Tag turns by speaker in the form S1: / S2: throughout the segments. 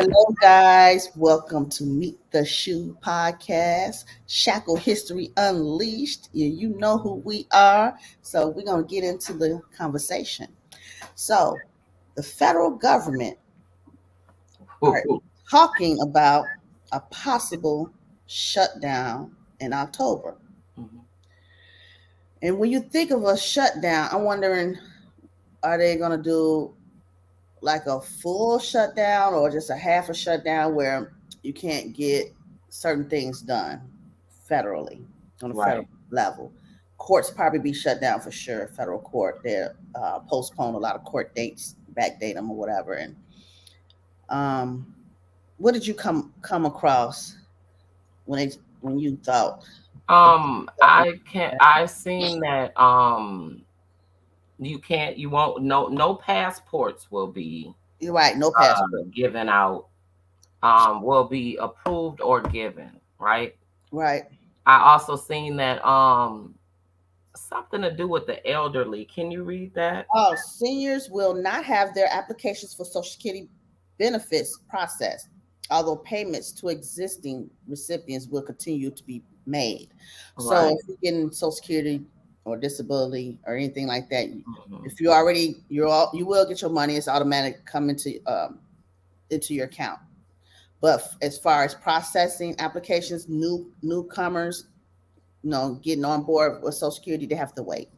S1: Hello, guys. Welcome to Meet the Shoe podcast, Shackle History Unleashed. You know who we are. So, we're going to get into the conversation. So, the federal government are talking about a possible shutdown in October.
S2: Mhm.
S1: And when you think of a shutdown, I'm wondering, are they going to do like a full shutdown or just a half a shutdown where you can't get certain things done federally on a federal
S2: Right.
S1: level? Courts probably be shut down for sure. Federal court, they postpone a lot of court dates, backdate them or whatever. And um, what did you come across when you thought the government?
S2: I've seen that you won't no passports will be
S1: You're right, no passport.
S2: given out, will be approved or given, right?
S1: Right.
S2: I also seen that something to do with the elderly. Can you read that?
S1: Oh, seniors will not have their applications for Social Security benefits processed, although payments to existing recipients will continue to be made. So,
S2: Right.
S1: if you're getting Social Security or disability or anything like that,
S2: Mhm.
S1: if you already you will get your money. It's automatic come into your account. But as far as processing applications, newcomers, getting on board with Social Security, they have to wait.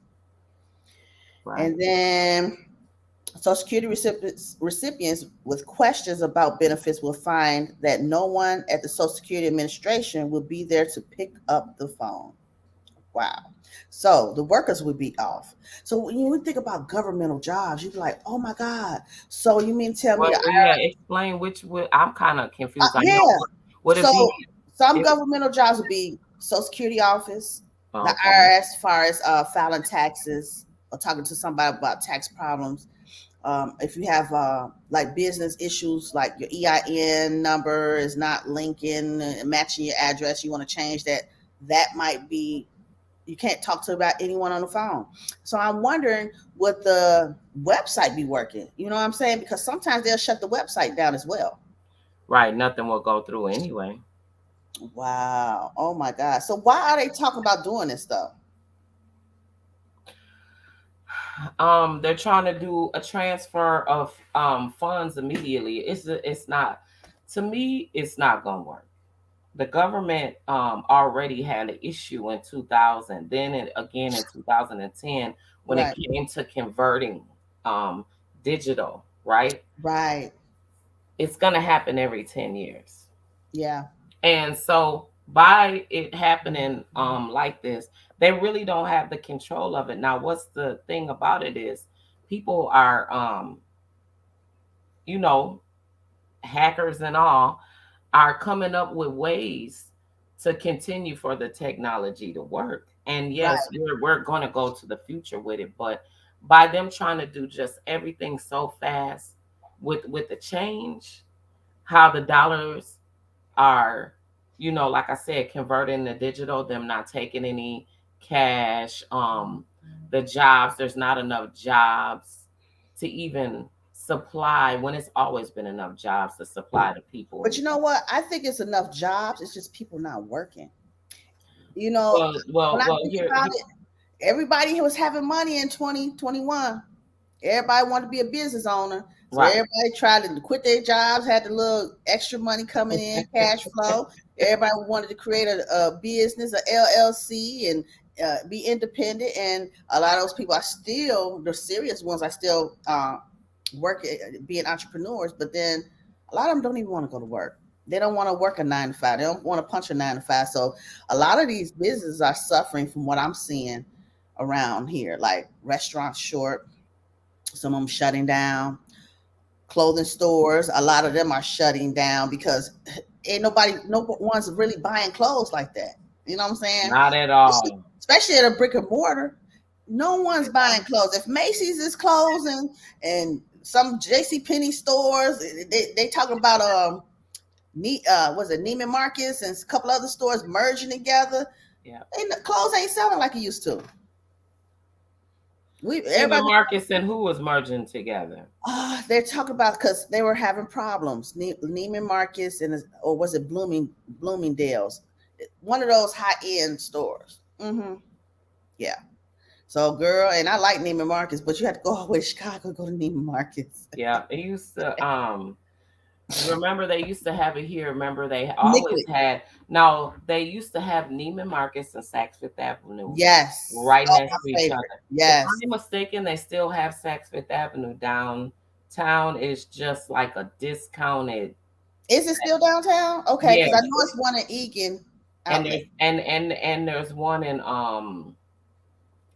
S2: Right.
S1: And then Social Security recipients with questions about benefits will find that no one at the Social Security Administration will be there to pick up the phone. Wow. So the workers would be off. So when you think about governmental jobs, you'd be like, oh my God. So you mean tell me
S2: Yeah, explain which would I'm kind of confused. I know
S1: yeah.
S2: would it be
S1: So some
S2: if
S1: governmental jobs would be Social Security office, the
S2: okay.
S1: IRS, as far as filing taxes or talking to somebody about tax problems. If you have like business issues, like your EIN number is not linking and matching your address, you want to change that. That might be you can't talk to about anyone on the phone. So I'm wondering would the website be working? You know what I'm saying? Because sometimes they'll shut the website down as well.
S2: Right, nothing will go through anyway.
S1: Wow. Oh my God. So why are they talking about doing this stuff?
S2: They're trying to do a transfer of funds immediately. It's not, to me, it's not gonna work. The government already had an issue in 2000, then again in 2010 when it
S1: Right.
S2: came to converting um digital, right?
S1: Right.
S2: It's gonna happen every 10 years.
S1: Yeah.
S2: And so by it happening like this, they really don't have the control of it. Now, what's the thing about it is people are you know, hackers and all are coming up with ways to continue for the technology to work. And yes,
S1: Right.
S2: we're going to go to the future with it, but by them trying to do just everything so fast with the change, how the dollars are, like I said, converting the digital, them not taking any cash, the jobs, there's not enough jobs to even supply when it's always been enough jobs to supply the
S1: But
S2: people.
S1: you know what? I think it's enough jobs. It's just people not working. You know,
S2: Well,
S1: when
S2: well,
S1: I
S2: well.
S1: think about it, everybody was having money in 2021. Everybody wanted to be a business owner. So
S2: Right.
S1: everybody tried to quit their jobs, had the little extra money coming in, cash flow. Everybody wanted to create a business, a LLC, and be independent. And a lot of those people are still, the serious ones are still being entrepreneurs. But then a lot of them don't even want to go to work. They don't want to work a 9 to 5. They don't want to punch a 9 to 5. So a lot of these businesses are suffering from what I'm seeing around here, like restaurants short, some of them shutting down, clothing stores. A lot of them are shutting down because ain't nobody, no one's really buying clothes like that. You know what I'm saying?
S2: Not at
S1: Especially,
S2: all.
S1: especially at a brick and mortar, no one's buying clothes. If Macy's is closing and some J.C. Penney stores, they talking about was it Neiman Marcus and a couple other stores merging together.
S2: Yeah.
S1: Ain't clothes ain't selling like it used to. We
S2: Neiman
S1: everybody.
S2: Marcus and who was merging together?
S1: They're talking about because they were having problems. Neiman Marcus and or was it Bloomingdale's, one of those high end stores. Yeah. So, girl, and I like Neiman Marcus, but you have to go all the way to Chicago to go to Neiman Marcus.
S2: Yeah, it used to. Remember they used to have it here. Remember they always
S1: Nicollet.
S2: had. No, they used to have Neiman Marcus and Saks Fifth Avenue
S1: Yes.
S2: right
S1: Oh,
S2: next to
S1: my
S2: each
S1: favorite.
S2: other. If
S1: Yes.
S2: I'm mistaken, they still have Saks Fifth Avenue downtown. Is just like a discounted.
S1: Is it still downtown? Okay,
S2: Yeah,
S1: because I know it's one in Egan
S2: and
S1: outlet.
S2: there's one in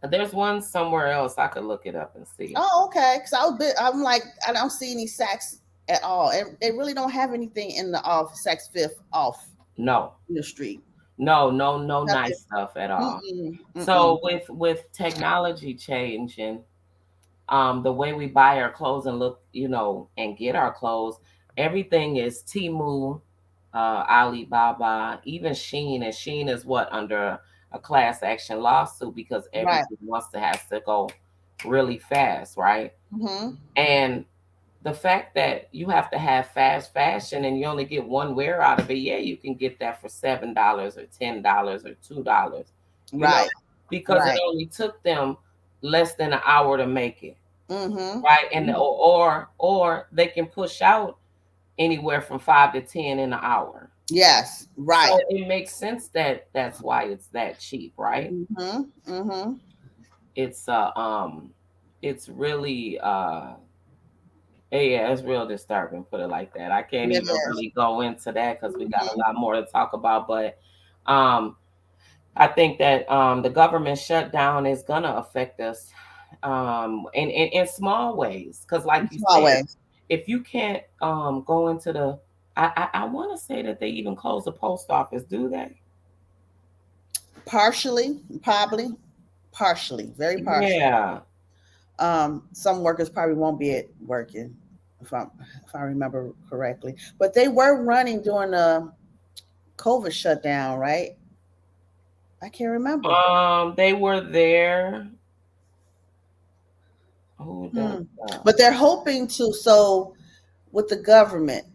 S2: there's one somewhere else. I could look it up and see.
S1: Oh, okay. Because I'm like, I don't see any Saks at all. And they really don't have anything in the off Saks Fifth off
S2: No,
S1: the street.
S2: no
S1: Nothing.
S2: nice stuff at all.
S1: Mm-mm.
S2: So
S1: Mm-mm.
S2: with technology changing, the way we buy our clothes and look, and get our clothes, everything is Temu, Alibaba, even Sheen, and Sheen is what under a class action lawsuit because
S1: Right.
S2: everything wants to has to go really fast, right?
S1: Mm-hmm.
S2: And the fact that you have to have fast fashion and you only get one wear out of it, yeah, you can get that for $7 or $10 or $2, you know,
S1: Right.
S2: because it
S1: Right.
S2: only took them less than an hour to make it,
S1: Mm-hmm.
S2: right? And or they can push out anywhere from 5 to 10 in an hour.
S1: Yes.
S2: So
S1: Right.
S2: it makes sense that that's why it's that cheap, right?
S1: Mm-hmm. Mm-hmm.
S2: It's it's really yeah, it's real disturbing, put it like that. I can't
S1: It
S2: even
S1: is.
S2: really go into that because we got a
S1: Mm-hmm.
S2: lot more to talk about. But um, I think that the government shutdown is gonna affect us in small ways. Because, like
S1: In
S2: you
S1: small
S2: said,
S1: ways.
S2: if you can't go into the, I want to say that they even close the post office. Do they?
S1: Partially, probably, partially, very partially.
S2: Yeah.
S1: Some workers probably won't be at working, if I remember correctly. But they were running during the COVID shutdown, right? I can't remember.
S2: They were there. Who does
S1: Hmm.
S2: that?
S1: But they're hoping to. So with the government,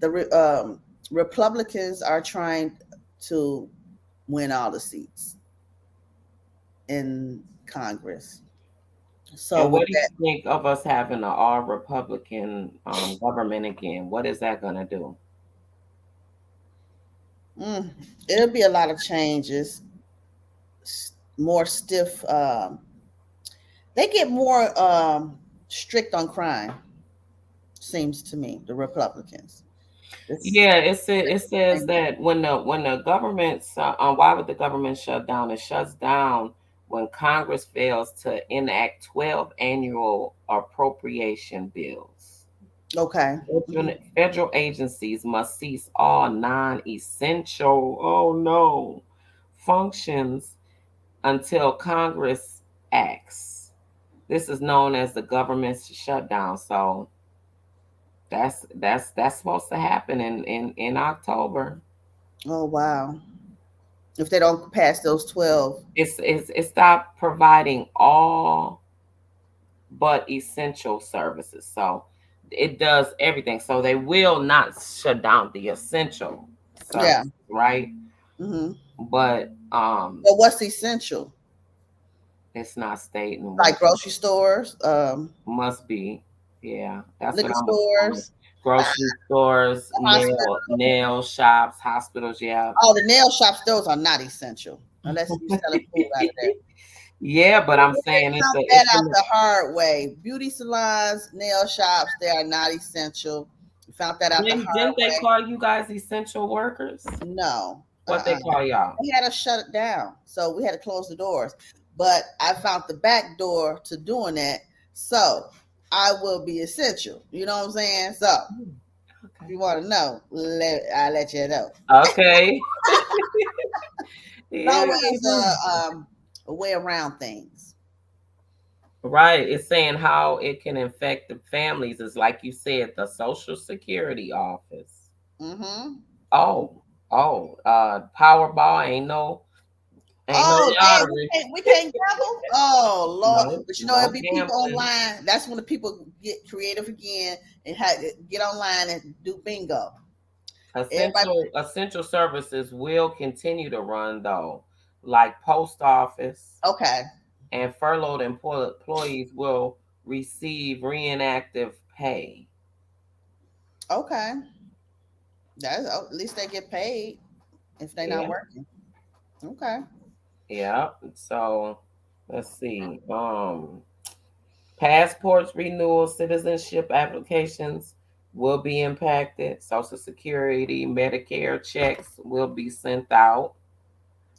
S1: Republicans are trying to win all the seats in Congress. So
S2: And
S1: with
S2: what do you
S1: that,
S2: think of us having an all Republican government again? What is that going to do?
S1: mm, it'll be a lot of changes, more stiff. They get more strict on crime. Seems to me, the Republicans. It's,
S2: Yeah, it says that when the government why would the government shut down? It shuts down when Congress fails to enact 12 annual appropriation bills.
S1: okay.
S2: Federal agencies must cease all non-essential, oh no, functions until Congress acts. This is known as the government shutdown. So that's supposed to happen in October.
S1: Oh wow. If they don't pass those 12.
S2: It stopped providing all but essential services. So it does everything. So they will not shut down the essential
S1: Yeah.
S2: services, right?
S1: Hmm.
S2: But
S1: But what's essential?
S2: it's not stating
S1: Like
S2: what
S1: grocery stores,
S2: must be. Yeah, that's what
S1: liquor
S2: I'm assuming.
S1: stores, uh,
S2: Grocery stores,
S1: hospital.
S2: nail shops, hospitals. Yeah,
S1: Oh, the nail shops, those are not essential unless you're selling food out of there.
S2: yeah. But I'm saying
S1: Found that out the hard way. Beauty salons, nail shops, they are not essential. We found that out the hard
S2: didn't they
S1: way.
S2: call you guys essential workers?
S1: No.
S2: What they call y'all?
S1: They had to shut it down. So we had to close the doors. But I found the back door to doing that. So I will be essential. You know what I'm saying? So
S2: Hmm,
S1: if
S2: okay.
S1: you want to know, I'll let you know.
S2: Okay.
S1: It's
S2: Yeah.
S1: always a way around things.
S2: Right. It's saying how it can affect the families is like you said, the Social Security office.
S1: Mm-hmm.
S2: Oh, Powerball ain't no. Ain't no
S1: Oh dang,
S2: lottery.
S1: we can't gamble. Oh Lord,
S2: No,
S1: but it'll
S2: no
S1: be people
S2: gambling.
S1: online. That's when the people get creative again and get online and do bingo. Everybody,
S2: Essential services will continue to run though, like post office
S1: okay,
S2: and furloughed employees will receive reinactive pay.
S1: okay. That's at least they get paid if they're not
S2: Yeah,
S1: working. Okay,
S2: yeah. So let's see. Passports renewal, citizenship applications will be impacted. Social Security, Medicare checks will be sent out.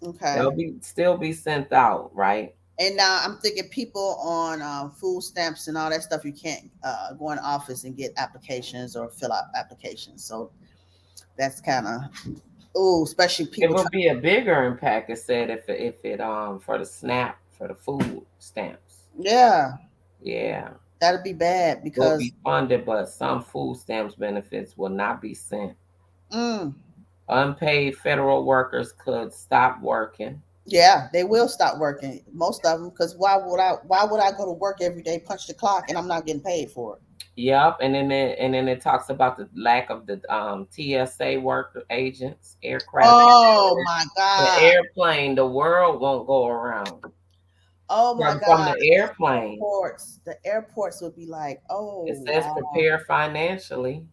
S1: okay.
S2: They'll be still be sent out, right?
S1: And now I'm thinking people on food stamps and all that stuff. You can't go in office and get applications or fill out applications. So that's kind of especially
S2: It
S1: people
S2: will
S1: trying.
S2: be a bigger impact. It said if it for the SNAP for the food stamps,
S1: Yeah,
S2: yeah,
S1: that'd be bad
S2: will
S1: because
S2: be funded, but some food stamps benefits will not be sent.
S1: mm,
S2: Unpaid federal workers could stop working.
S1: yeah, they will stop working. Most of them, because why would I go to work every day, punch the clock, and I'm not getting paid for it?
S2: Yep, and then it talks about the lack of the TSA worker agents, aircraft.
S1: Oh my
S2: The
S1: god.
S2: airplane, the world won't go around
S1: Oh my
S2: from
S1: god.
S2: the airplane.
S1: The airports would be like,
S2: It
S1: oh
S2: says
S1: wow.
S2: prepare financially.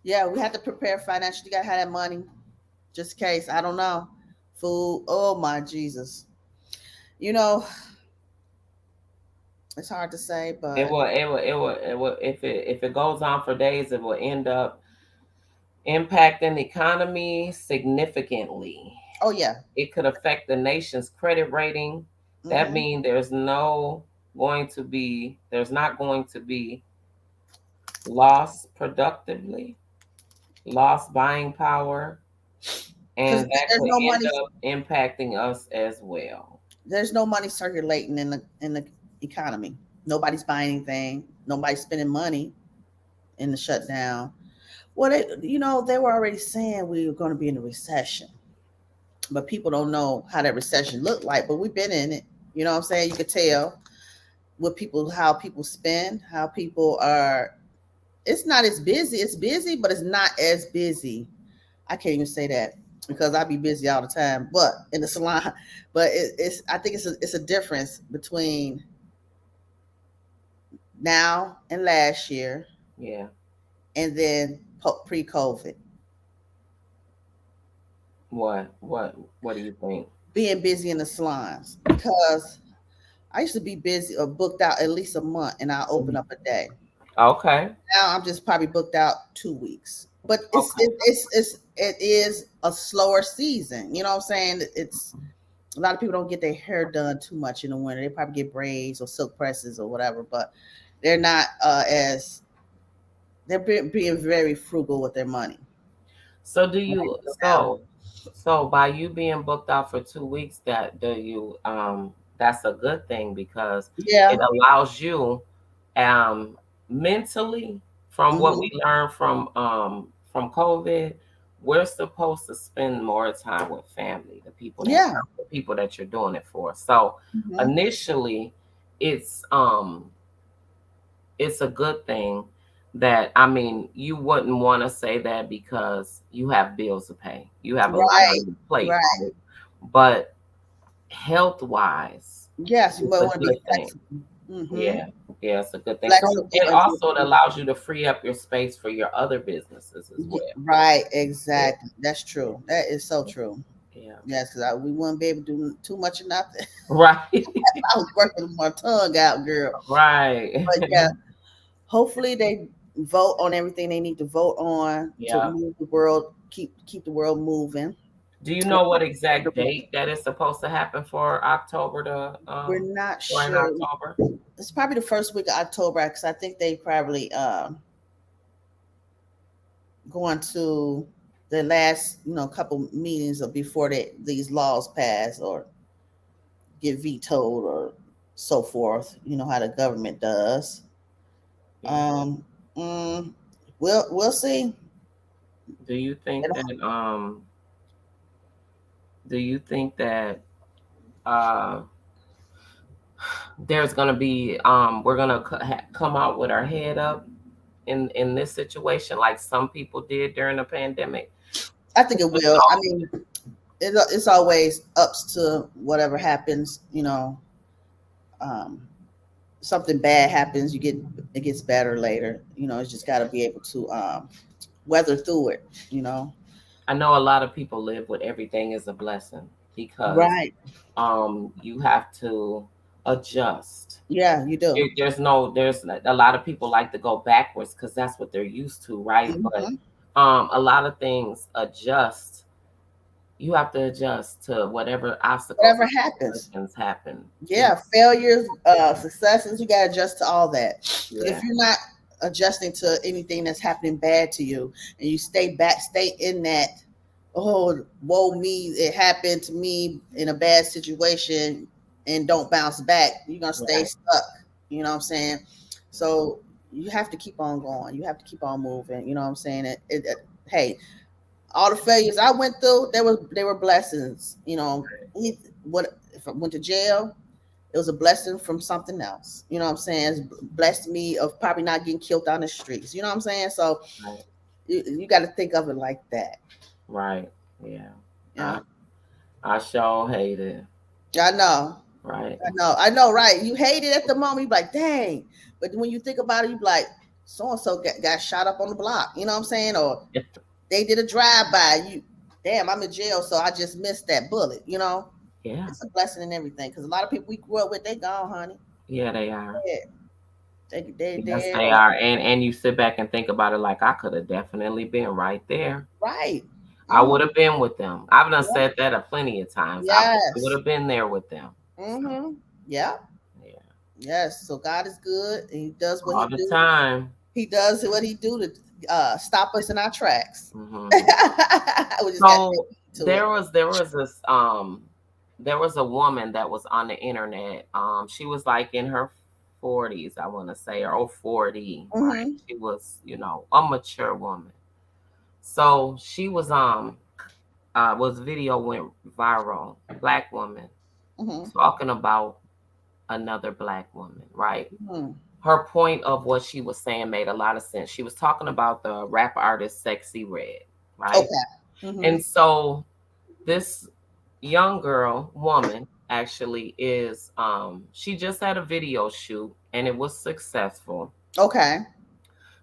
S1: Yeah, we have to prepare financially. You gotta have that money just in case. I don't know. Food. Oh my Jesus. You know, it's hard to say,
S2: It
S1: but
S2: will, it will, it will, it will. If it goes on for days, it will end up impacting the economy significantly.
S1: oh yeah.
S2: It could affect the nation's credit rating. That
S1: Hmm.
S2: means there's not going to be loss productively, lost buying power,
S1: Because
S2: and that
S1: there's
S2: could
S1: no
S2: end
S1: money.
S2: up impacting us as well.
S1: There's no money circulating in the economy. Nobody's buying anything. Nobody's spending money in the shutdown. Well, they were already saying we were going to be in a recession, but people don't know how that recession looked like. But we've been in it. You know what I'm saying? You could tell how people spend, how people are. It's not as busy. It's busy, but it's not as busy. I can't even say that because I be busy all the time, but in the salon. But it's I think it's a difference between now and last year,
S2: Yeah.
S1: and then pre-COVID.
S2: What do you think?
S1: Being busy in the salons because I used to be busy or booked out at least a month, and I open up a day.
S2: Okay.
S1: Now I'm just probably booked out 2 weeks. But
S2: Okay.
S1: it is a slower season. You know what I'm saying? It's a lot of people don't get their hair done too much in the winter. They probably get braids or silk presses or whatever, but they're not as being very frugal with their money.
S2: So
S1: Now,
S2: by you being booked out for 2 weeks, that do you that's a good thing because it
S1: yeah.
S2: allows you um mentally, from what we
S1: Hmm.
S2: learned from COVID, we're supposed to spend more time with family,
S1: Yeah.
S2: the people that you're doing it for. So
S1: Hmm.
S2: initially it's it's a good thing that, I mean, you wouldn't want to say that because you have bills to pay. You have a lot
S1: Right.
S2: on your plate,
S1: Right.
S2: right? But health wise,
S1: Yes, you
S2: it's
S1: might
S2: a
S1: want to be
S2: good thing.
S1: flexible. Hmm.
S2: Yeah. Yeah, it's a good thing. So
S1: Flexible
S2: it
S1: and
S2: also allows you to free up your space for your other businesses as well.
S1: right.
S2: Yeah.
S1: Exactly. That's true. That is so true.
S2: Yeah.
S1: Yes, because we wouldn't be able to do too much of nothing.
S2: Right.
S1: I was working my tongue out, girl.
S2: Right.
S1: But yeah, hopefully they vote on everything they need to vote on to
S2: Yeah.
S1: move the world, keep the world moving.
S2: Do you know what exact date that is supposed to happen for October to
S1: We're not
S2: or in
S1: sure.
S2: October?
S1: It's probably the first week of October because I think they probably going to the last couple meetings or before these laws pass or get vetoed or so forth. You know how the government does.
S2: Yeah.
S1: Um, mm, we'll see.
S2: Do you think that do you think that uh, there's gonna be we're gonna come out with our head up in this situation, like some people did during the pandemic.
S1: I think it
S2: But
S1: will. I mean, it's always ups to whatever happens. Um, something bad happens, it gets better later. It's just got to be able to weather through it.
S2: I know a lot of people live with everything is a blessing because
S1: Right.
S2: you have to adjust.
S1: Yeah, you do.
S2: There's a lot of people like to go backwards because that's what they're used to, right? But
S1: Hmm.
S2: a lot of things adjust. You have to adjust to whatever obstacles
S1: Whatever
S2: and
S1: happens.
S2: situations happen.
S1: Yeah, failures, successes, you got to adjust to all that. Because
S2: Yeah,
S1: if you're not adjusting to anything that's happening bad to you, and you stay in that, oh, woe me, it happened to me in a bad situation, and don't bounce back, you're gonna stay
S2: right,
S1: stuck. You know what I'm saying? So you have to keep on going. You have to keep on moving. You know what I'm saying? Hey, all the failures I went through, they were blessings. If I went to jail, it was a blessing from something else. You know what I'm saying? It's blessed me of probably not getting killed on the streets. You know what I'm saying? So
S2: right,
S1: you got to think of it like that.
S2: right. Yeah,
S1: Yeah,
S2: I I sure hate it.
S1: I know.
S2: Right.
S1: I know, right? You hate it at the moment. You be like, dang. But when you think about it, you be like, so and so got shot up on the block. You know what I'm saying? Or they did a drive by. Damn, I'm in jail, so I just missed that bullet.
S2: Yeah,
S1: It's a blessing and everything. Because a lot of people we grew up with, they gone, honey.
S2: yeah, they are.
S1: Yeah, they
S2: Yes,
S1: dead
S2: they
S1: or
S2: are. And you sit back and think about it, like I could have definitely been right there.
S1: right.
S2: I
S1: Mm-hmm.
S2: would have been with them. I've done
S1: Yeah.
S2: said that a plenty of times. I would
S1: Yes.
S2: have been there with them. So
S1: Mm-hmm. Yeah.
S2: yeah,
S1: Yes. So God is good, and He does what
S2: all
S1: He
S2: the
S1: do.
S2: time.
S1: He does what He do to stop us in our tracks. We
S2: Hmm.
S1: just got to
S2: So
S1: take to it.
S2: there was a woman that was on the internet. She was like in her 40s, I want to say, or 40, right?
S1: Mm-hmm.
S2: She was, a mature woman. So she was video went viral. Black woman
S1: Mm-hmm.
S2: talking about another black woman, right?
S1: Mm-hmm.
S2: Her point of what she was saying made a lot of sense. She was talking about the rap artist Sexy Red, right?
S1: Okay. Mm-hmm.
S2: And so this young girl, woman, actually is she just had a video shoot and it was successful.
S1: Okay.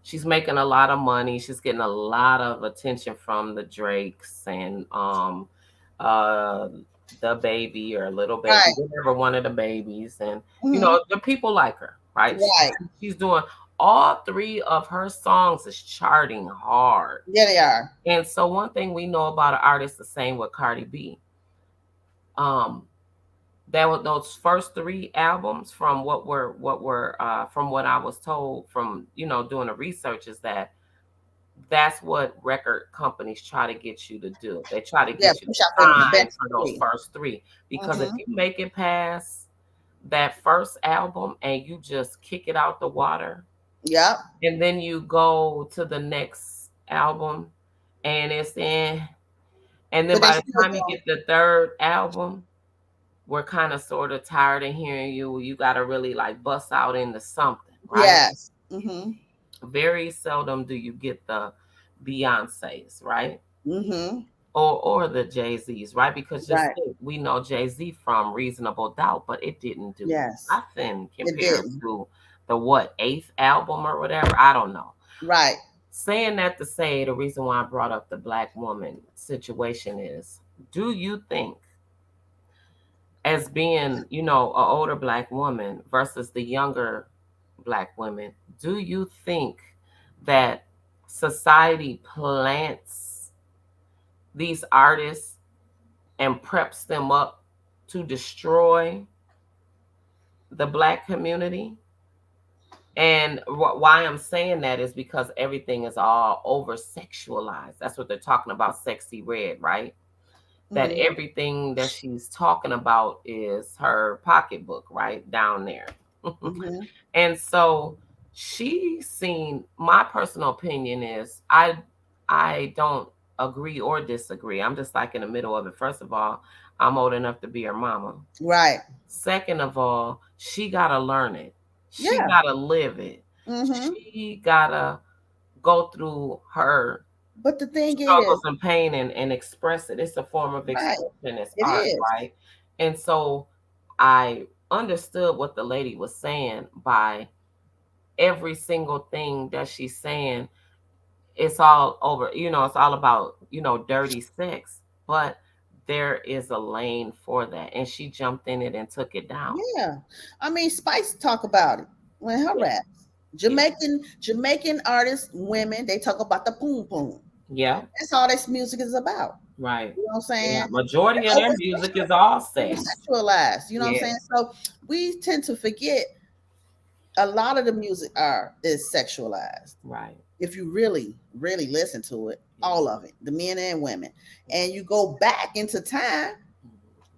S2: She's making a lot of money. She's getting a lot of attention from the Drakes and uh the baby or little baby,
S1: Right.
S2: whatever one of the babies, and
S1: Mm-hmm.
S2: the people like her, right?
S1: Right.
S2: She's doing all three of her songs is charting hard.
S1: Yeah, they are.
S2: And so one thing we know about an artist, the same with Cardi B. Um, that was those first three albums from what from what I was told from doing the research is that's what record companies try to get you to do. They try to
S1: Yeah,
S2: get you to
S1: push out them
S2: sign
S1: best
S2: for those
S1: three.
S2: first three because if
S1: Mm-hmm.
S2: you make it past that first album and you just kick it out the water
S1: Yep.
S2: and then you go to the next album and it's in and then
S1: But they
S2: by the
S1: still
S2: time you
S1: going.
S2: get the third album we're kind of sort of tired of hearing you. You got to really like bust out into something, right?
S1: Yes. Mm-hmm.
S2: Very seldom do you get the Beyonces, right?
S1: Mm-hmm.
S2: Or the Jay-Z's, right? Because just
S1: Right.
S2: think, we know Jay-Z from Reasonable Doubt, but it didn't do
S1: Yes.
S2: nothing
S1: It
S2: compared
S1: didn't.
S2: to the eighth album or whatever. I don't know.
S1: Right.
S2: Saying that to say the reason why I brought up the black woman situation is, do you think as being, an older black woman versus the younger black women, do you think that society plants these artists and preps them up to destroy the black community? And why I'm saying that is because everything is all over sexualized. That's what they're talking about, Sexy Red, right? That
S1: Mm-hmm.
S2: everything that she's talking about is her pocketbook right down there.
S1: Mm-hmm.
S2: And so she's seen, my personal opinion is I don't agree or disagree. I'm just like in the middle of it. First of all, I'm old enough to be her mama.
S1: Right.
S2: Second of all, she gotta learn it. She
S1: Yeah.
S2: gotta live it.
S1: Mm-hmm.
S2: She gotta go through her
S1: But the thing is,
S2: struggles and pain and express it. It's a form of
S1: right,
S2: expression. It's
S1: it
S2: art,
S1: is.
S2: right? And so I understood what the lady was saying by every single thing that she's saying. It's all over, it's all about, dirty sex. But there is a lane for that. And she jumped in it and took it down.
S1: Yeah. I mean, Spice talk about it when her
S2: Yeah.
S1: raps.
S2: Yeah.
S1: Jamaican artists, women, they talk about the boom boom.
S2: Yeah.
S1: That's all this music is about.
S2: Right.
S1: You know what I'm
S2: Yeah.
S1: saying?
S2: Majority of
S1: Over
S2: their music is all sex.
S1: sexualized. You know what I'm
S2: Yeah.
S1: saying? So we tend to forget a lot of the music is sexualized.
S2: Right.
S1: If you really, really listen to it,
S2: Yeah.
S1: all of it, the men and women, and you go back into time,
S2: Mhm.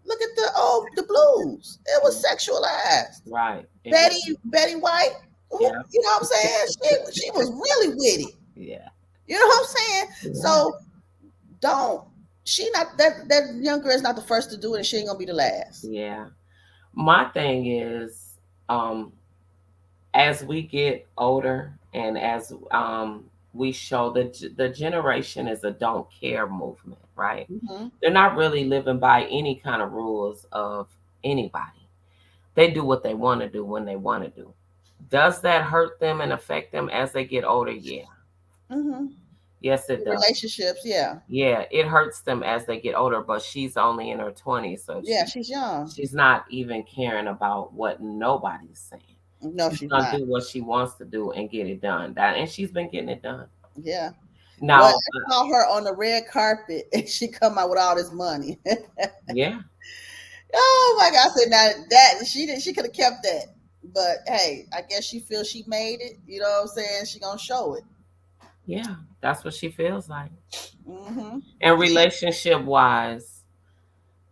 S1: look at the blues. It was sexualized.
S2: Right. It was.
S1: Betty White, who,
S2: Yeah.
S1: you know what I'm saying? She was really with it.
S2: Yeah.
S1: You know what I'm saying?
S2: Yeah.
S1: So don't she not that young girl is not the first to do it, and she ain't gonna be the last.
S2: Yeah. My thing is, um, as we get older and as we show the generation is a don't care movement, right?
S1: Mm-hmm.
S2: They're not really living by any kind of rules of anybody. They do what they want to do when they want to do. Does that hurt them and affect them as they get older? Yeah.
S1: Mm-hmm.
S2: Yes, it
S1: The
S2: does.
S1: relationships, yeah.
S2: Yeah, it hurts them as they get older, but she's only in her 20s, so
S1: Yeah, she's young.
S2: she's not even caring about what nobody's saying.
S1: No,
S2: She's
S1: she's
S2: gonna
S1: not.
S2: do what she wants to do and get it done. That and she's been getting it done.
S1: Yeah. Well,
S2: Now,
S1: I saw her on the red carpet and she come out with all this money.
S2: yeah,
S1: Oh my God! I said now that she could have kept that, but hey, I guess she feels she made it. You know what I'm saying? She gonna show it.
S2: yeah, that's what she feels like.
S1: Mm-hmm.
S2: And relationship wise,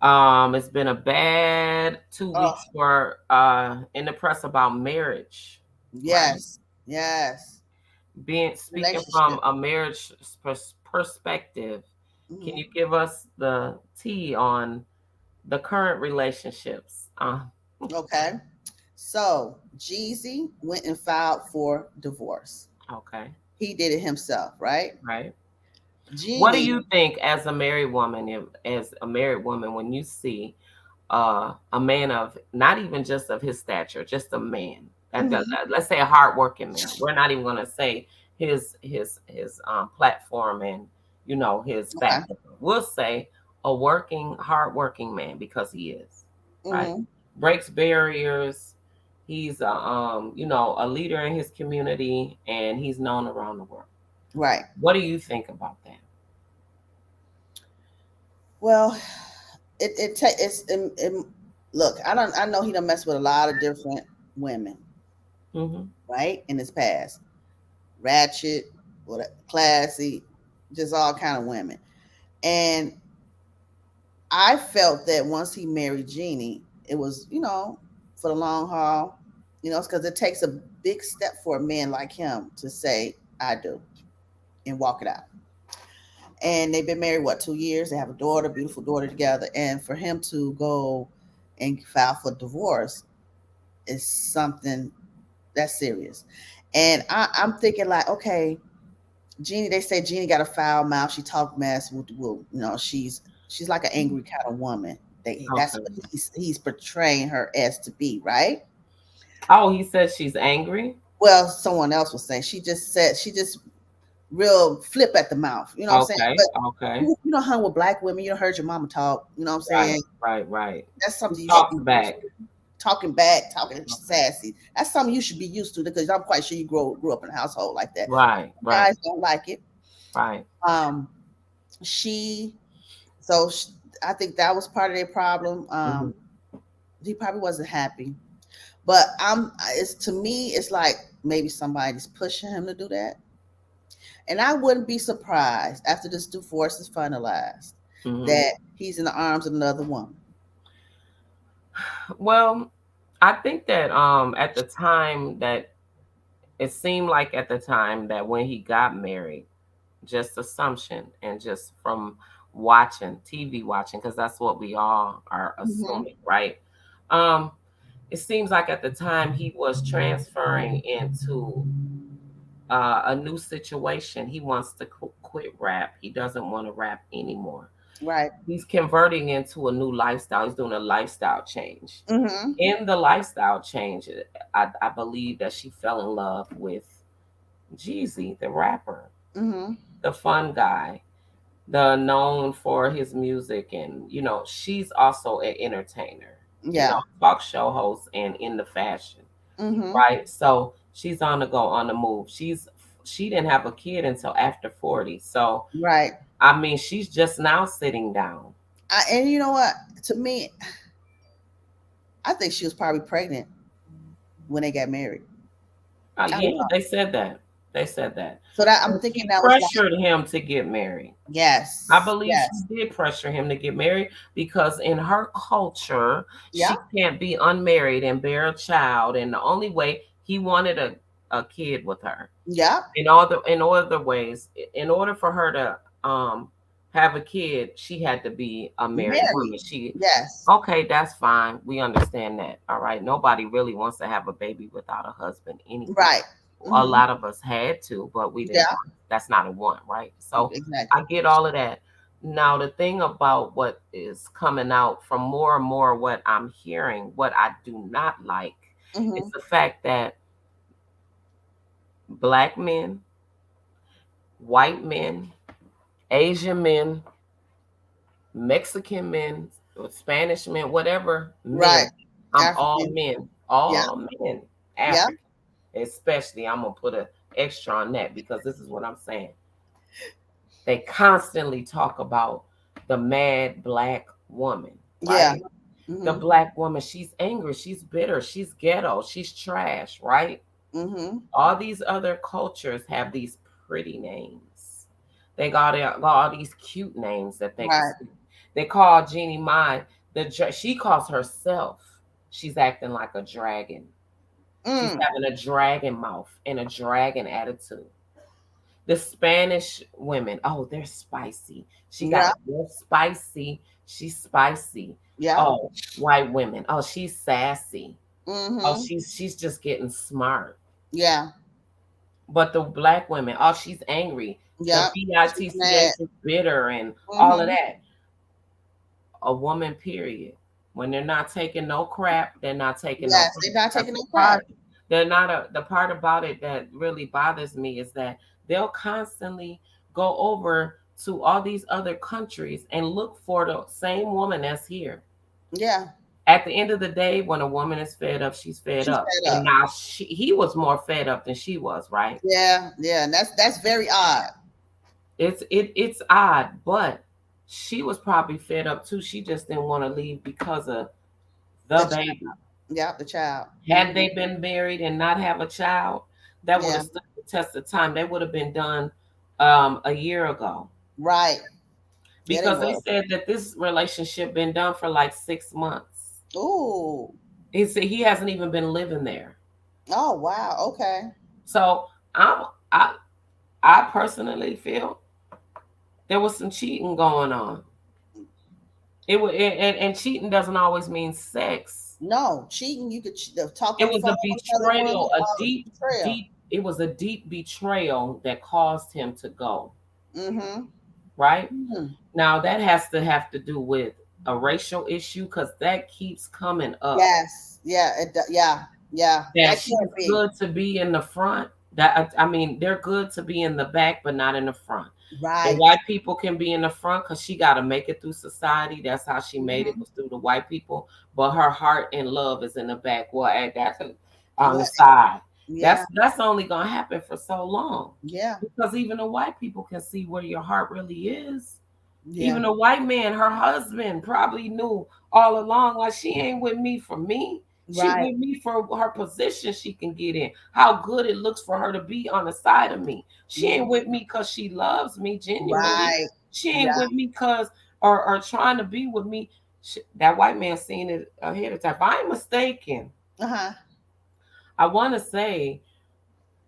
S2: it's been a bad two
S1: Oh
S2: weeks for in the press about marriage, right?
S1: yes, yes.
S2: Being speaking from
S1: Relationship.
S2: a marriage perspective, can
S1: Hmm.
S2: you give us the tea on the current relationships?
S1: Okay. So Jeezy went and filed for divorce.
S2: Okay,
S1: He did it himself, right?
S2: right. What do
S1: Jeannie.
S2: you think as a married woman, when you see a man of not even just of his stature, just a man
S1: Hmm.
S2: let's say a hardworking man. We're not even going to say his platform and his
S1: Okay.
S2: background. We'll say a hardworking man because he is right.
S1: Hmm.
S2: Breaks barriers. He's a leader in his community and he's known around the world.
S1: Right.
S2: What do you think about that?
S1: Well, look. I know he done messed with a lot of different women,
S2: Hmm.
S1: right, in his past. Ratchet, what classy, just all kind of women. And I felt that once he married Jeannie, it was, for the long haul, because it takes a big step for a man like him to say, I do, and walk it out. And they've been married, what, 2 years? They have a daughter, beautiful daughter together. And for him to go and file for divorce is something that's serious. And I'm thinking, like, okay, Jeannie, they say Jeannie got a foul mouth. She talk mess. She's like an angry kind of woman. That's what
S2: Okay.
S1: he's portraying her as to be, right?
S2: Oh, he says she's angry.
S1: Well, someone else was saying she just real flip at the mouth. You know what I'm saying?
S2: Okay.
S1: But
S2: Okay.
S1: you hung with black women. You heard your mama talk. You know what I'm
S2: Right.
S1: saying?
S2: Right. Right.
S1: That's
S2: He
S1: something you should
S2: talks
S1: be used
S2: back.
S1: to. Talking back, talking
S2: Okay.
S1: sassy. That's something you should be used to because I'm quite sure you grew up in a household like that.
S2: Right. Right.
S1: Guys don't like it.
S2: Right.
S1: Um, she So sh I think that was part of their problem.
S2: Hmm.
S1: He probably wasn't happy, but it's to me, it's like maybe somebody's pushing him to do that, and I wouldn't be surprised after this divorce is finalized
S2: Hmm.
S1: that he's in the arms of another woman.
S2: Well, I think that at the time that it seemed like at the time that when he got married, just assumption and just from watching TV watching, because that's what we all are
S1: Mhm.
S2: assuming, right? Um, it seems like at the time he was transferring into a new situation. He wants to quit rap. He doesn't want to rap anymore.
S1: Right.
S2: He's converting into a new lifestyle. He's doing a lifestyle change.
S1: Mhm.
S2: In the lifestyle change, I believe that she fell in love with Jeezy, the rapper,
S1: Mhm.
S2: the fun guy, the known for his music, and she's also an entertainer,
S1: Yeah.
S2: talk show host and in the fashion,
S1: Mhm.
S2: right? So she's on the go, on the move. She didn't have a kid until after 40. So
S1: Right.
S2: I mean, she's just now sitting down.
S1: And you know what? To me, I think she was probably pregnant when they got married. I don't
S2: Yeah,
S1: know.
S2: they said that. They said that.
S1: So that I'm
S2: And
S1: thinking
S2: she
S1: that was like,
S2: pressured him to get married. I
S1: yes,
S2: believe she
S1: yes,
S2: did pressure him to get married because in her culture,
S1: yeah,
S2: she can't be unmarried and bear a child. And the only way he wanted a kid with her,
S1: yeah,
S2: in other ways, in order for her to have a kid, she had to be a married
S1: married.
S2: woman.
S1: Yes,
S2: Okay, that's fine. We understand that. All right. Nobody really wants to have a baby without a husband anyway.
S1: right.
S2: A
S1: Hmm.
S2: lot of us had to, but we didn't
S1: Yeah,
S2: want. That's not a want, right? So
S1: exactly.
S2: I get all of that. Now the thing about what is coming out from more and more what I'm hearing, what I do not like, is
S1: Hmm.
S2: the fact that black men, white men, Asian men, Mexican men, or Spanish men, whatever
S1: Right.
S2: men. I'm all
S1: African.
S2: men,
S1: Yeah,
S2: all men,
S1: yeah,
S2: African, especially. I'm gonna put a extra on that because this is what I'm saying. They constantly talk about the mad black woman,
S1: yeah.
S2: right? The
S1: Hmm.
S2: black woman, she's angry, she's bitter, she's ghetto, she's trash, right?
S1: Hmm.
S2: All these other cultures have these pretty names. They got all these cute names that they could
S1: Right.
S2: speak. They call Jeannie Mai she calls herself. She's acting like a dragon. She's
S1: Mm.
S2: having a dragon mouth and a dragon attitude. The Spanish women, oh, they're spicy. She got
S1: Yeah,
S2: a real spicy. She's spicy.
S1: yeah.
S2: Oh, white women. Oh, she's sassy. Oh,
S1: Hmm.
S2: she's just getting smart.
S1: Yeah,
S2: But the black women, oh, she's angry. The
S1: yeah. She's
S2: bitch
S1: mad.
S2: is bitter and all of
S1: Hmm.
S2: that. A woman, period. When they're not taking no crap, they're not taking no
S1: Yes,
S2: crap.
S1: they're not
S2: That's
S1: taking
S2: the
S1: no crap.
S2: part. They're not the part about it that really bothers me is that they'll constantly go over to all these other countries and look for the same woman that's here.
S1: Yeah,
S2: At the end of the day, when a woman is fed up, she's fed
S1: she's
S2: up.
S1: fed
S2: And
S1: up.
S2: now he was more fed up than she was, right?
S1: Yeah, yeah, and that's very odd.
S2: It's odd, but she was probably fed up too. She just didn't want to leave because of the
S1: The child.
S2: baby.
S1: Yeah, the child.
S2: Had
S1: Hmm.
S2: they been married and not have a child, that would
S1: Yeah,
S2: have stood the test of time. They would have been done a year ago
S1: right. Yeah, they
S2: because they
S1: was.
S2: said that this relationship been done for like 6 months.
S1: Ooh.
S2: He said he hasn't even been living there.
S1: Oh wow. Okay.
S2: So I'm I I personally feel there was some cheating going on. It was and cheating doesn't always mean sex.
S1: No cheating. You could talk
S2: It
S1: on the
S2: was
S1: phone
S2: a
S1: with another woman.
S2: betrayal, a deep,
S1: Betrayal.
S2: deep. It was a deep betrayal that caused him to go.
S1: Mm-hmm.
S2: Right
S1: Hmm.
S2: now, that has to have to do with a racial issue because that keeps coming up.
S1: Yes. Yeah. Yeah. Yeah.
S2: That
S1: That
S2: she's
S1: could be
S2: good to be in the front. That I mean, they're good to be in the back, but not in the front. The
S1: right.
S2: white people can be in the front because she got to make it through society. That's how she made it,
S1: Hmm.
S2: was through the white people. But her heart and love is in the back. Well, that's on the
S1: What?
S2: side.
S1: Yeah.
S2: That's only gonna happen for so long,
S1: Yeah.
S2: because even the white people can see where your heart really is.
S1: Yeah.
S2: Even a white man, her husband probably knew all along, like, she ain't with me for me. She
S1: Right.
S2: with me for her position she can get in. How good it looks for her to be on the side of me. She ain't
S1: Hmm.
S2: with me because she loves me genuinely.
S1: Right.
S2: She ain't
S1: Yeah.
S2: with me because or trying to be with me. That white man seen it ahead of time. If I'm mistaken,
S1: Uh huh.
S2: I want to say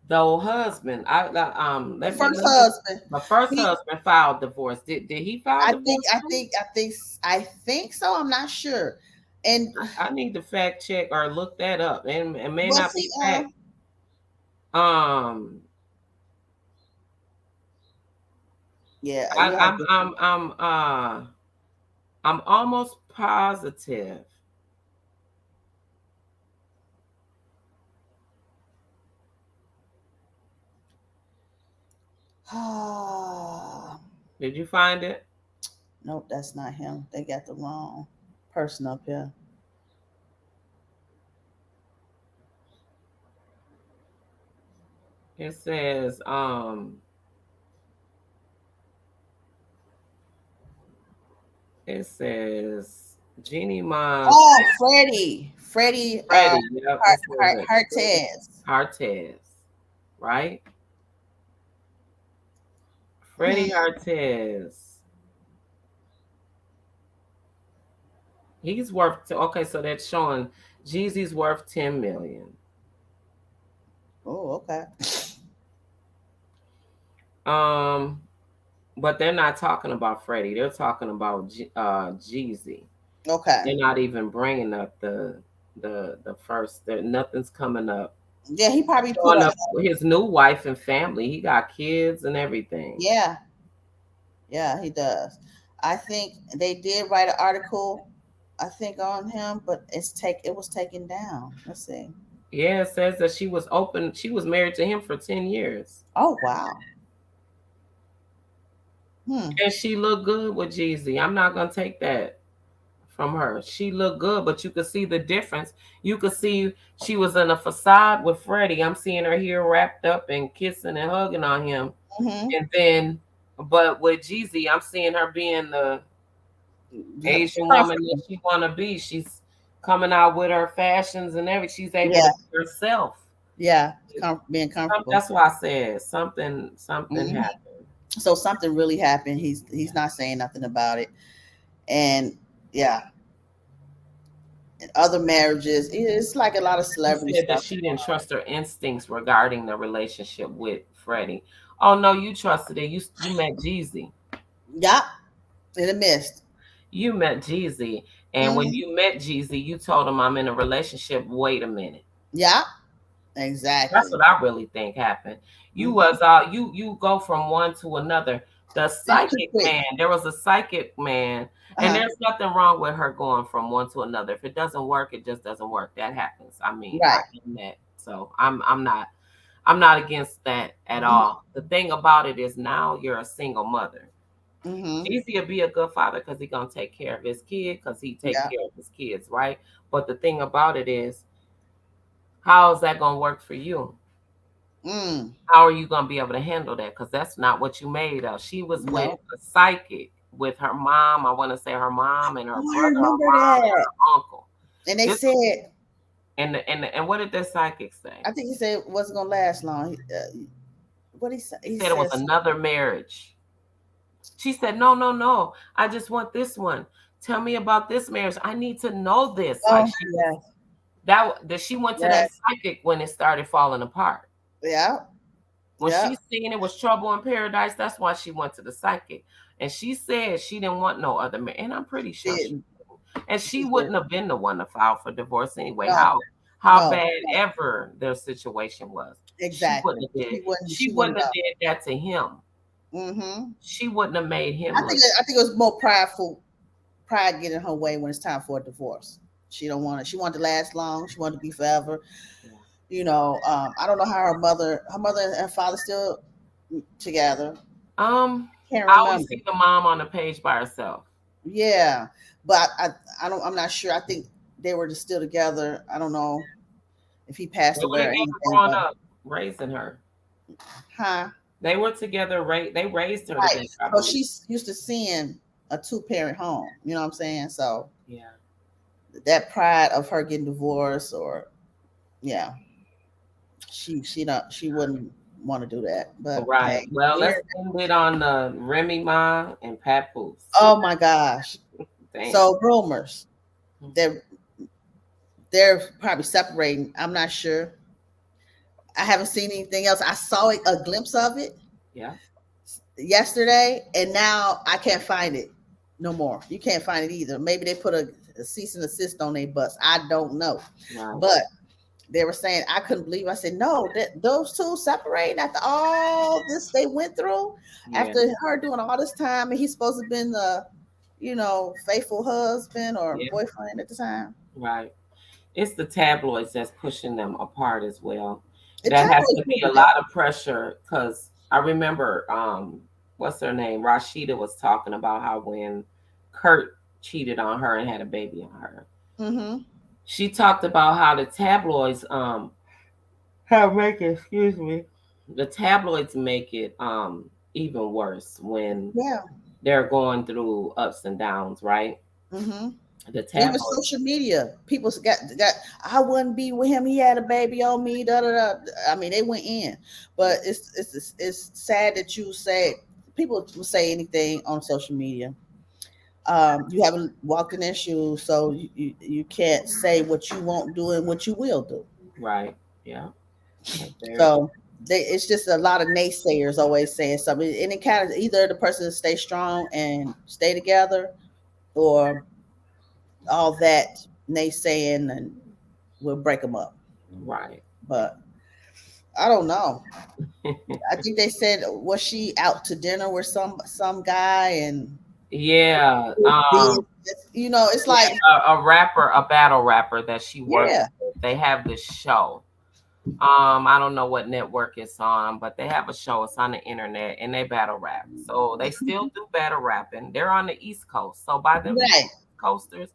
S2: The husband,
S1: The
S2: let
S1: first
S2: me.
S1: husband.
S2: The first
S1: He,
S2: husband filed divorce. Did he file
S1: I think,
S2: divorce
S1: I
S2: too?
S1: think, I think, I think so. I'm not sure. And
S2: I need to fact check or look that up. And it may
S1: well,
S2: not
S1: see,
S2: be fact. Um,
S1: yeah,
S2: I,
S1: you have
S2: I'm
S1: to.
S2: I'm I'm I'm almost positive. Did you find it?
S1: Nope, that's not him. They got the wrong person up here.
S2: It says it says Jeannie Mom's
S1: Oh, Freddie,
S2: Freddie. Yep, it says it. Freddie
S1: Hartez.
S2: Hartez, right? Freddie
S1: Hmm.
S2: Hartez. He's worth okay, so that's showing Jeezy's worth 10 million.
S1: Oh, okay,
S2: Um, but they're not talking about Freddie. They're talking about Jeezy.
S1: okay.
S2: They're not even bringing up the first. Nothing's coming up.
S1: Yeah, he probably put
S2: Showing
S1: a.
S2: up his new wife and family. He got kids and everything.
S1: Yeah, yeah, he does. I think they did write an article, I think, on him, but it was taken down. Let's see.
S2: Yeah, it says that she was open. She was married to him for 10 years.
S1: Oh wow. Hmm.
S2: And she looked good with Jeezy. I'm not gonna take that from her. She looked good, but you could see the difference. You could see she was in a facade with Freddie. I'm seeing her here wrapped up and kissing and hugging on him.
S1: Hmm.
S2: And then, but with Jeezy, I'm seeing her being the
S1: Yeah,
S2: Asian woman that
S1: comfortable.
S2: she want to be. She's coming out with her fashions and everything. She's able
S1: Yeah,
S2: to be herself.
S1: yeah, being comfortable.
S2: That's why I said something
S1: Hmm.
S2: happened.
S1: So something really happened. He's not saying nothing about it, and yeah, and other marriages. It's like a lot of
S2: She
S1: celebrity
S2: said that
S1: stuff
S2: she
S1: going
S2: didn't
S1: on.
S2: trust her instincts regarding the relationship with Freddie. Oh no, you trusted it. You met Jeezy.
S1: Yeah, in the midst.
S2: You met Jeezy, and when
S1: Hmm.
S2: you met Jeezy, you told him I'm in a relationship. Wait a minute.
S1: Yeah,
S2: That's
S1: exactly.
S2: what I really think happened. You
S1: Hmm.
S2: was you go from one to another. The
S1: It's too
S2: psychic
S1: quick.
S2: man, there was a psychic man, and
S1: Uh-huh.
S2: there's nothing wrong with her going from one to another. If it doesn't work, it just doesn't work. That happens. I mean, I
S1: Right.
S2: am that. So I'm not against that at
S1: Hmm.
S2: all. The thing about it is now you're a single mother.
S1: Hmm.
S2: Easy to be a good father because he gonna take care of his kid because he take
S1: Yeah.
S2: care of his kids, right? But the thing about it is, how is that gonna work for you?
S1: Mm.
S2: How are you going to be able to handle that? Because that's not what you made of. She was with
S1: No.
S2: a psychic, with her mom. I want to say her mom and her
S1: Oh, I
S2: brother, her
S1: remember
S2: mom and
S1: that.
S2: her uncle.
S1: And they
S2: This
S1: said,
S2: and what did the psychic say?
S1: I think he said it wasn't gonna last long. What he said?
S2: He
S1: He
S2: said it was
S1: says,
S2: another marriage. She said, "No, no, no. I just want this one. Tell me about this marriage. I need to know this." Like
S1: "Oh
S2: she was
S1: yeah,
S2: that she went to
S1: yeah,
S2: that psychic when it started falling apart.
S1: yeah,
S2: When
S1: yeah."
S2: she seen it was trouble in paradise, that's why she went to the psychic. And she said she didn't want no other man. And I'm pretty
S1: She
S2: sure she
S1: didn't.
S2: and
S1: She
S2: she
S1: did.
S2: wouldn't have been the one to file for divorce anyway.
S1: No,
S2: How
S1: no,
S2: bad
S1: no.
S2: ever their situation was. She wouldn't
S1: Exactly.
S2: have did
S1: She wouldn't.
S2: she
S1: She wouldn't
S2: wouldn't have
S1: know.
S2: did that to him.
S1: Hmm.
S2: She wouldn't have made him look.
S1: I think it was more prideful, pride getting her way when it's time for a divorce. She don't want it. She wanted to last long. She wanted to be forever. I don't know how her mother and father still together.
S2: Um
S1: Can't
S2: I always
S1: remember.
S2: see the mom on the page by herself.
S1: Yeah, but I don't. I'm not sure. I think they were just still together. I don't know if he passed
S2: They were
S1: away or
S2: together
S1: anything,
S2: growing
S1: but
S2: up, raising her.
S1: huh?
S2: They were together, they raised her
S1: Right.
S2: together, I
S1: So
S2: believe.
S1: she's used to seeing a two-parent home. You know what I'm saying? So
S2: Yeah.
S1: that pride of her getting divorced, or yeah, she wouldn't want to do that. But
S2: Right.
S1: hey,
S2: Well, let's
S1: here.
S2: end it on Remy Ma and Papoose.
S1: Oh my gosh.
S2: Damn.
S1: So rumors they're they're probably separating. I'm not sure. I haven't seen anything else. I saw a glimpse of it
S2: Yeah.
S1: yesterday, and now I can't find it no more. You can't find it either. Maybe they put a cease and assist on their bus. I don't know,
S2: Right.
S1: but they were saying I couldn't believe. I said no, that those two separating after all this they went through,
S2: Yeah.
S1: after her doing all this time, and he's supposed to have been the, faithful husband or
S2: Yeah.
S1: boyfriend at the time.
S2: Right. It's the tabloids that's pushing them apart as well.
S1: The
S2: That has
S1: tabloids
S2: to be
S1: do
S2: a
S1: that.
S2: lot of pressure because I remember what's her name? Rashida was talking about how when Kurt cheated on her and had a baby on her.
S1: Mm-hmm.
S2: She talked about how the tabloids have make it, excuse me. The tabloids make it even worse when
S1: Yeah.
S2: they're going through ups and downs, right?
S1: Mm-hmm.
S2: The
S1: Even
S2: tabloids,
S1: social media, people got. I wouldn't be with him. He had a baby on me. Da da da. I mean, they went in, but it's sad that you say people will say anything on social media. You haven't walked in their shoes, so you can't say what you won't do and what you will do.
S2: right? Yeah, that's very
S1: So it's just a lot of naysayers always saying something, and it kind of either the person stay strong and stay together, or all that naysaying and will break them up.
S2: right.
S1: But I don't know. I think they said was she out to dinner with some guy and
S2: Yeah,
S1: it's like
S2: a rapper, a battle rapper that she works
S1: yeah.
S2: with. They have this show. I don't know what network it's on, but they have a show. It's on the internet, and they battle rap. So they still do battle rapping. They're on the East Coast, so by them being
S1: Right.
S2: East Coasters,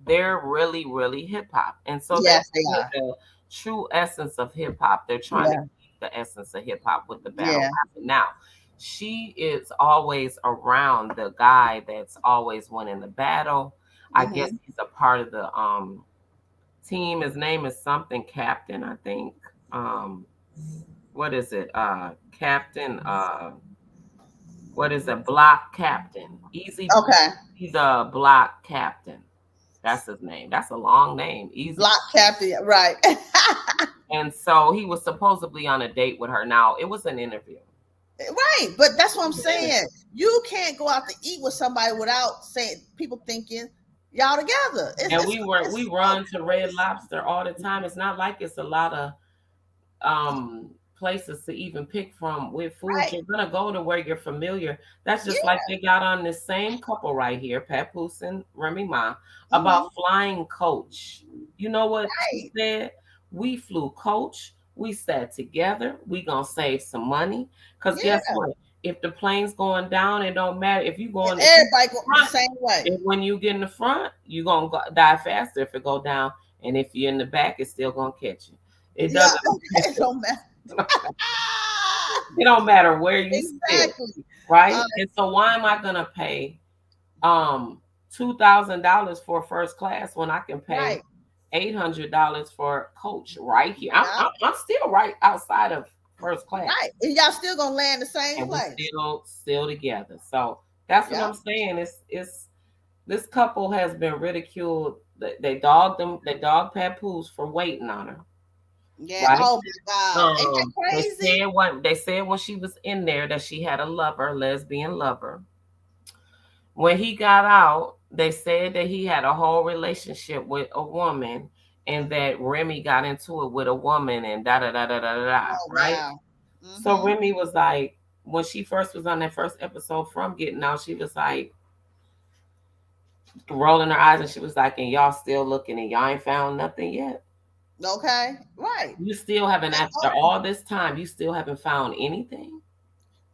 S2: they're really, really hip hop, and so they're
S1: Yes, they
S2: bringing
S1: are.
S2: the true essence of hip hop. They're trying to
S1: Yeah.
S2: keep the essence of hip hop with the battle
S1: Yeah.
S2: rapping. Now, she is always around the guy that's always winning the battle. I guess
S1: Hmm.
S2: he's a part of the team. His name is something Captain, I think. Um, what is it? Captain. What is it? Block Captain. Easy.
S1: Okay.
S2: He's a block captain. That's his name. That's a long name. Easy.
S1: Block captain. Right.
S2: And so he was supposedly on a date with her. Now it was an interview.
S1: Right. But that's what I'm
S2: An interview.
S1: saying. You can't go out to eat with somebody without saying people thinking y'all together. It's
S2: And
S1: it's,
S2: we
S1: it's so
S2: run to Red Lobster all the time. It's not like it's a lot of places to even pick from with food.
S1: right.
S2: You're gonna go to where you're familiar. That's just like
S1: Yeah.
S2: they got on this same couple right here, Papoose and Remy Ma,
S1: Hmm.
S2: about flying coach. You know what she
S1: Right.
S2: said? We flew coach, we sat together, we gonna save some money. Cause guess
S1: Yeah.
S2: what? If the plane's going down, it don't matter. If you going if you
S1: Everybody go the
S2: front,
S1: same way.
S2: if when you get in the front, you gonna die faster if it go down. And if you're in the back, it's still gonna catch you. It
S1: Yeah.
S2: doesn't
S1: It don't matter.
S2: it don't matter where you sit,
S1: Exactly.
S2: right?
S1: Uh,
S2: And so why am I gonna pay um $2,000 for first class when I can pay
S1: right.
S2: $800 for coach right here?
S1: Yeah.
S2: I'm still right outside of first class,
S1: Right. And y'all still gonna land the same
S2: and we
S1: place.
S2: still together. So that's what
S1: Yeah.
S2: I'm saying. It's this couple has been ridiculed. They dogged them. They dogged Papoose for waiting on her,
S1: Yeah.
S2: right?
S1: Oh my God. Ain't that crazy?
S2: They said when she was in there that she had a lover, lesbian lover. When he got out, they said that he had a whole relationship with a woman, and that Remy got into it with a woman, and da da da da da da.
S1: Oh
S2: Right?
S1: wow.
S2: So
S1: Mm-hmm.
S2: Remy was like, when she first was on that first episode from Getting Out, she was like rolling her eyes, and she was like, "And y'all still looking, and y'all ain't found nothing yet."
S1: Okay. Right.
S2: You still haven't, after
S1: Oh,
S2: all this time, you still haven't found anything?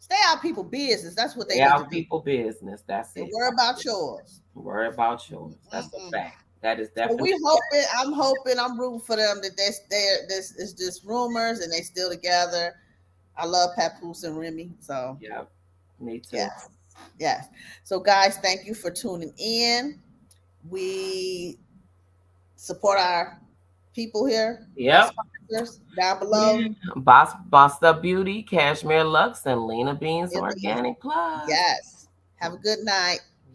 S1: stay out people business. That's what they
S2: Stay
S1: need to
S2: out
S1: do.
S2: people business. That's
S1: And
S2: it.
S1: worry about yours.
S2: Worry about yours. That's a
S1: Mm-mm.
S2: fact. That is
S1: So
S2: definitely
S1: we hoping. I'm hoping. I'm rooting for them that this is just rumors and they still together. I love Papoose and Remy. So
S2: yeah, me too.
S1: yes, yes. So guys, thank you for tuning in. We support our people here, our
S2: Yep.
S1: sponsors down
S2: Yeah.
S1: below.
S2: Bossed Up Beauty, Cashmere Lux, and Lena Beans
S1: In the,
S2: Organic Plus.
S1: yes. Have a good night.